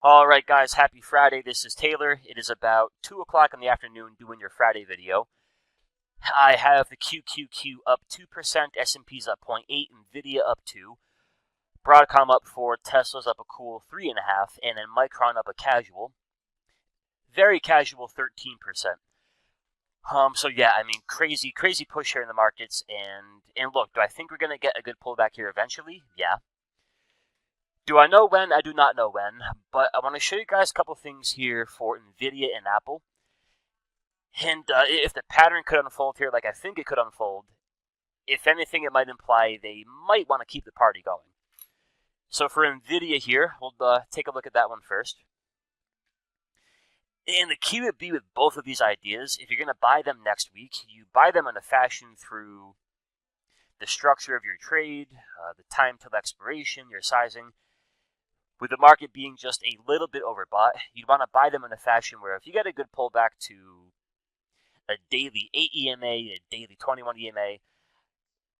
Alright guys, happy Friday. This is Taylor. It is about 2 o'clock in the afternoon doing your Friday video. I have the QQQ up 2%, S&P's up 0.8, Nvidia up 2, Broadcom up 4, Tesla's up a cool 3.5, and then Micron up a casual, very casual 13%. So yeah, I mean, crazy push here in the markets, and look, do I think we're going to get a good pullback here eventually? Yeah. Do I know when? I do not know when, but I want to show you guys a couple things here for Nvidia and Apple. And if the pattern could unfold here like I think it could unfold, if anything, it might imply they might want to keep the party going. So for Nvidia here, we'll take a look at that one first. And the key would be with both of these ideas, if you're going to buy them next week, you buy them in a fashion through the structure of your trade, the time till expiration, your sizing. With the market being just a little bit overbought, you'd want to buy them in a fashion where if you get a good pullback to a daily 8 EMA, a daily 21 EMA,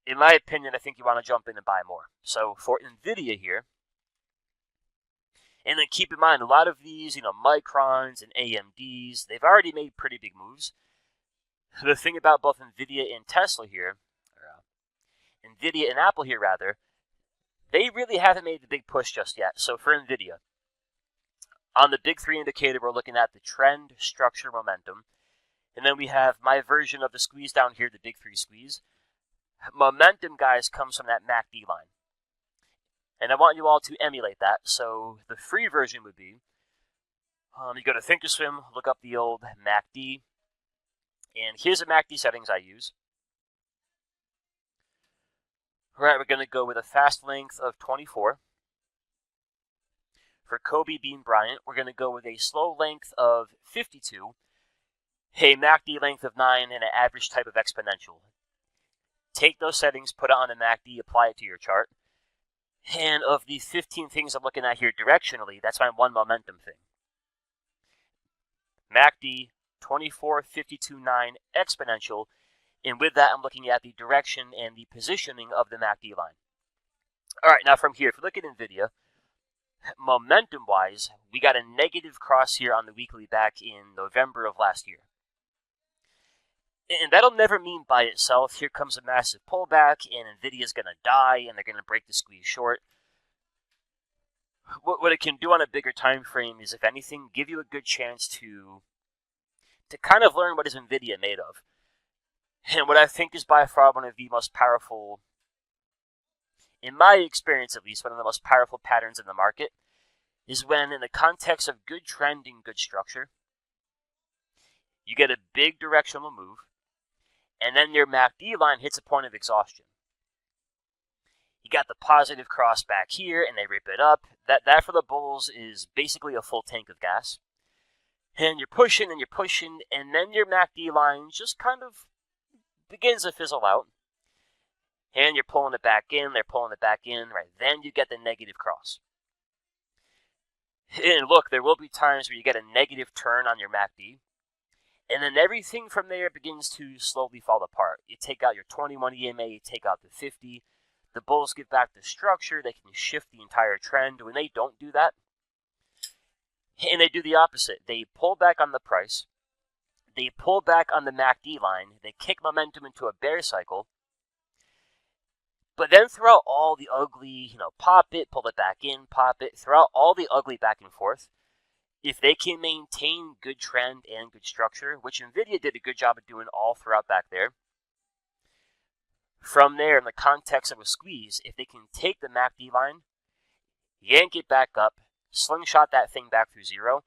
in my opinion, I think you want to jump in and buy more. So for Nvidia here, and then keep in mind, a lot of these, Microns and AMDs, they've already made pretty big moves. The thing about both Nvidia and Tesla here, or Nvidia and Apple here rather, they really haven't made the big push just yet. So for Nvidia, on the big 3 indicator, we're looking at the trend, structure, momentum. And then we have my version of the squeeze down here, the big 3 squeeze. Momentum, guys, comes from that MACD line. And I want you all to emulate that. So the free version would be, you go to Thinkorswim, look up the old MACD. And here's the MACD settings I use. All right, we're going to go with a fast length of 24. For Kobe Bean Bryant, we're going to go with a slow length of 52, a MACD length of 9, and an average type of exponential. Take those settings, put it on a MACD, apply it to your chart. And of the 15 things I'm looking at here directionally, that's my one momentum thing. MACD, 24, 52, 9, exponential. And with that, I'm looking at the direction and the positioning of the MACD line. All right, now from here, if you look at Nvidia, momentum-wise, we got a negative cross here on the weekly back in November of last year. And that'll never mean by itself, here comes a massive pullback, and Nvidia's going to die, and they're going to break the squeeze short. What it can do on a bigger time frame is, if anything, give you a good chance to kind of learn what is Nvidia made of. And what I think is by far one of the most powerful, in my experience at least, one of the most powerful patterns in the market is when, in the context of good trend and good structure, you get a big directional move, and then your MACD line hits a point of exhaustion. You got the positive cross back here, and they rip it up. That for the bulls is basically a full tank of gas. And you're pushing, and then your MACD line just kind of begins to fizzle out. And you're pulling it back in, they're pulling it back in, right? Then you get the negative cross. And look, there will be times where you get a negative turn on your MACD, and then everything from there begins to slowly fall apart. You take out your 21 EMA, you take out the 50, the bulls get back to structure, they can shift the entire trend. When they don't do that, and they do the opposite, they pull back on the price, they pull back on the MACD line, they kick momentum into a bear cycle, but then throughout all the ugly, pop it, pull it back in, pop it, throughout all the ugly back and forth, if they can maintain good trend and good structure, which Nvidia did a good job of doing all throughout back there, from there, in the context of a squeeze, if they can take the MACD line, yank it back up, slingshot that thing back through zero,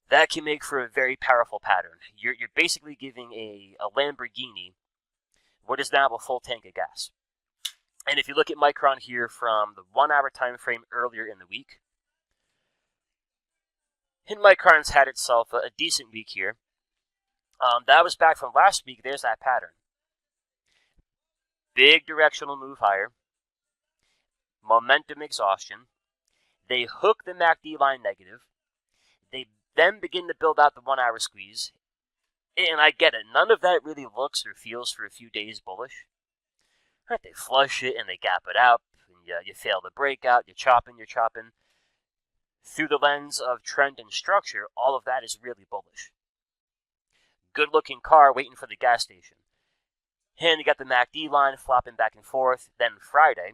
that can make for a very powerful pattern. You're basically giving a Lamborghini what is now a full tank of gas. And if you look at Micron here from the 1 hour time frame earlier in the week, and Micron's had itself a decent week here. That was back from last week. There's that pattern. Big directional move higher. Momentum exhaustion. They hook the MACD line negative. They then begin to build out the 1 hour squeeze. And I get it. None of that really looks or feels for a few days bullish. Right? They flush it and they gap it out. And you fail the breakout. You're chopping. Through the lens of trend and structure, all of that is really bullish. Good looking car waiting for the gas station. And you got the MACD line flopping back and forth. Then Friday,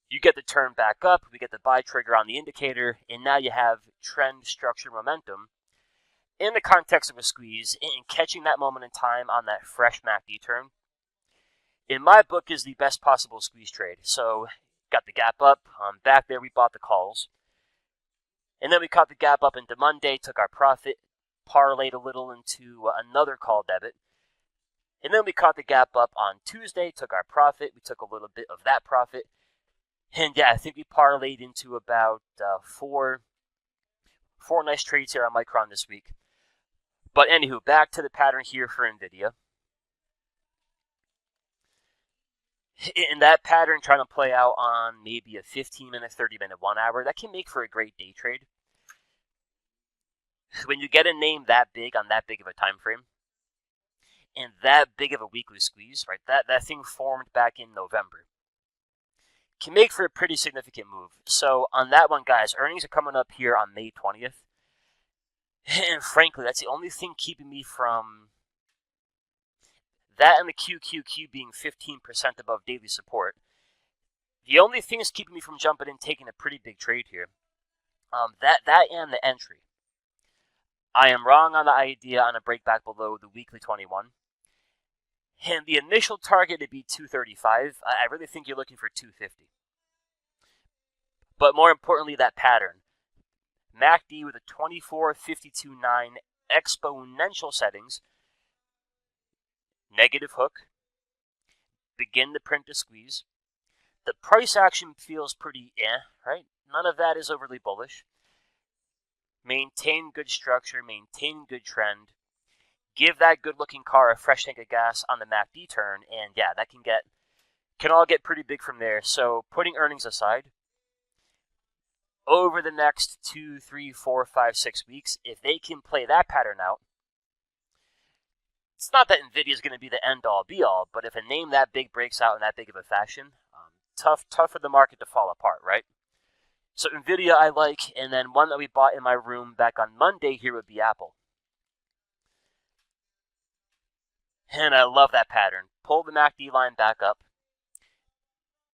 you get the turn back up, we get the buy trigger on the indicator, and now you have trend, structure, momentum in the context of a squeeze, and catching that moment in time on that fresh MACD turn, in my book, is the best possible squeeze trade. So, got the gap up, back there we bought the calls, and then we caught the gap up into Monday, took our profit, parlayed a little into another call debit, and then we caught the gap up on Tuesday, took our profit, we took a little bit of that profit, and yeah, I think we parlayed into about four nice trades here on Micron this week. But anywho, back to the pattern here for Nvidia. In that pattern, trying to play out on maybe a 15-minute, 30-minute, 1 hour, that can make for a great day trade. When you get a name that big on that big of a time frame, and that big of a weekly squeeze, right? That thing formed back in November. Can make for a pretty significant move. So on that one, guys, earnings are coming up here on May 20th. And frankly, that's the only thing keeping me from that and the QQQ being 15% above daily support. The only thing is keeping me from jumping in, taking a pretty big trade here. That and the entry. I am wrong on the idea on a breakback below the weekly 21. And the initial target would be 235. I really think you're looking for 250. But more importantly, that pattern. MACD with a 24-52-9 exponential settings. Negative hook. Begin to print a squeeze. The price action feels pretty right? None of that is overly bullish. Maintain good structure, maintain good trend. Give that good-looking car a fresh tank of gas on the MACD turn, and yeah, that can all get pretty big from there. So putting earnings aside, over the next 2, 3, 4, 5, 6 weeks, if they can play that pattern out, it's not that Nvidia is going to be the end-all, be-all, but if a name that big breaks out in that big of a fashion, tough for the market to fall apart, right? So Nvidia I like, and then one that we bought in my room back on Monday here would be Apple. And I love that pattern. Pull the MACD line back up.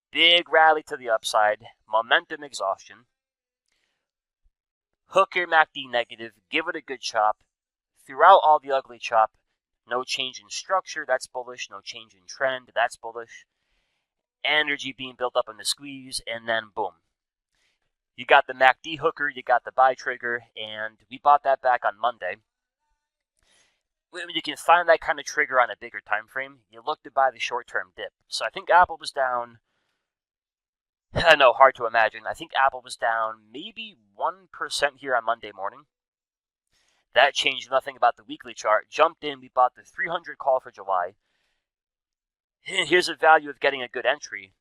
Big rally to the upside. Momentum exhaustion. Hook your MACD negative. Give it a good chop. Throughout all the ugly chop, no change in structure. That's bullish. No change in trend. That's bullish. Energy being built up in the squeeze. And then boom. You got the MACD hooker. You got the buy trigger. And we bought that back on Monday. When you can find that kind of trigger on a bigger time frame, you look to buy the short-term dip. So I think Apple was down, I know, hard to imagine. I think Apple was down maybe 1% here on Monday morning. That changed nothing about the weekly chart. Jumped in, we bought the 300 call for July. And here's the value of getting a good entry.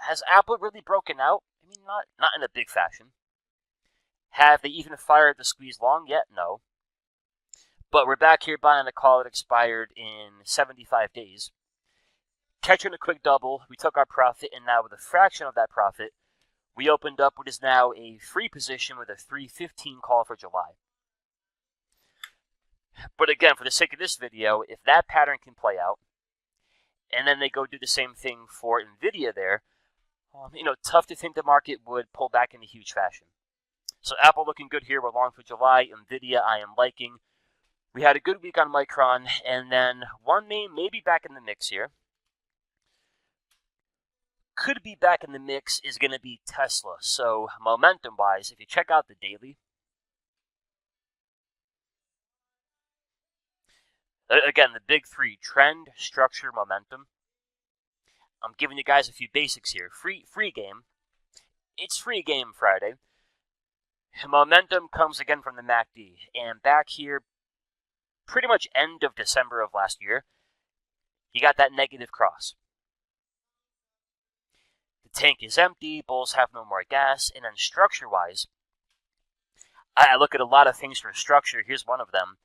Has Apple really broken out? I mean, not in a big fashion. Have they even fired the squeeze long yet? No. But we're back here buying a call that expired in 75 days. Catching a quick double, we took our profit, and now with a fraction of that profit, we opened up what is now a free position with a 315 call for July. But again, for the sake of this video, if that pattern can play out, and then they go do the same thing for Nvidia there, tough to think the market would pull back in a huge fashion. So Apple looking good here. We're long for July. Nvidia I am liking. We had a good week on Micron, and then one name maybe back in the mix here. Could be back in the mix is going to be Tesla. So momentum-wise, if you check out the daily, again, the big three, trend, structure, momentum. I'm giving you guys a few basics here. Free game. It's free game Friday. Momentum comes again from the MACD, and back here, pretty much end of December of last year, you got that negative cross. The tank is empty, bulls have no more gas, and then structure-wise, I look at a lot of things for structure. Here's one of them.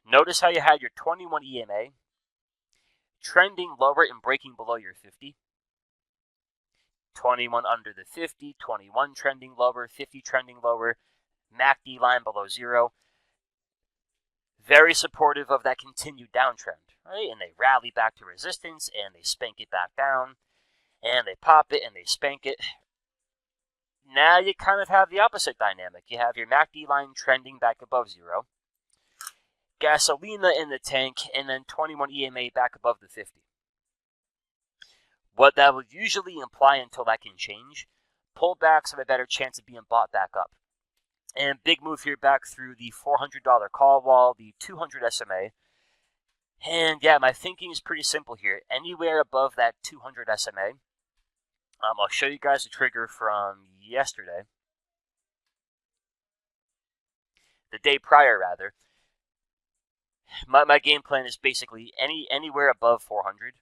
Notice how you had your 21 EMA trending lower and breaking below your 50. 21 under the 50, 21 trending lower, 50 trending lower, MACD line below 0. Very supportive of that continued downtrend, right? And they rally back to resistance, and they spank it back down, and they pop it, and they spank it. Now you kind of have the opposite dynamic. You have your MACD line trending back above 0, gasolina in the tank, and then 21 EMA back above the 50. What that would usually imply, until that can change, pullbacks have a better chance of being bought back up. And big move here back through the $400 call wall, the 200 SMA. And yeah, my thinking is pretty simple here. Anywhere above that 200 SMA, I'll show you guys the trigger from yesterday. The day prior, rather. My game plan is basically anywhere above 400.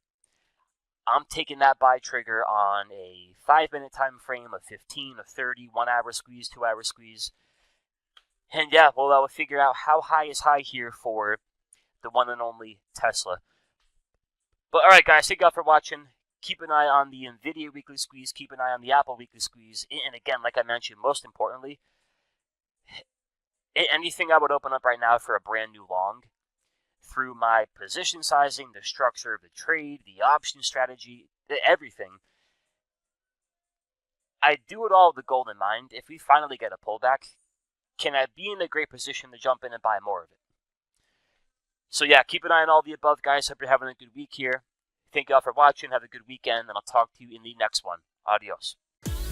I'm taking that buy trigger on a 5-minute time frame, a 15, a 30, 1 hour squeeze, 2 hour squeeze. And yeah, well, I'll figure out how high is high here for the one and only Tesla. But alright guys, thank you all for watching. Keep an eye on the Nvidia weekly squeeze. Keep an eye on the Apple weekly squeeze. And again, like I mentioned, most importantly, anything I would open up right now for a brand new long, through my position sizing, the structure of the trade, the option strategy, everything, I do it all with the goal in mind. If we finally get a pullback, can I be in a great position to jump in and buy more of it? So yeah, keep an eye on all the above, guys. Hope you're having a good week here. Thank you all for watching. Have a good weekend, and I'll talk to you in the next one. Adios.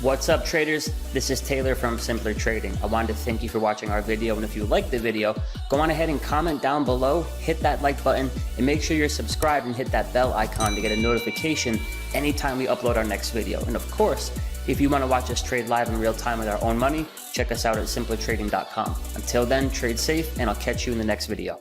What's up, traders? This is Taylor from Simpler Trading. I wanted to thank you for watching our video, and if you liked the video, go on ahead and comment down below, hit that like button, and make sure you're subscribed and hit that bell icon to get a notification anytime we upload our next video. And of course, if you want to watch us trade live in real time with our own money, check us out at simplertrading.com. Until then, trade safe, and I'll catch you in the next video.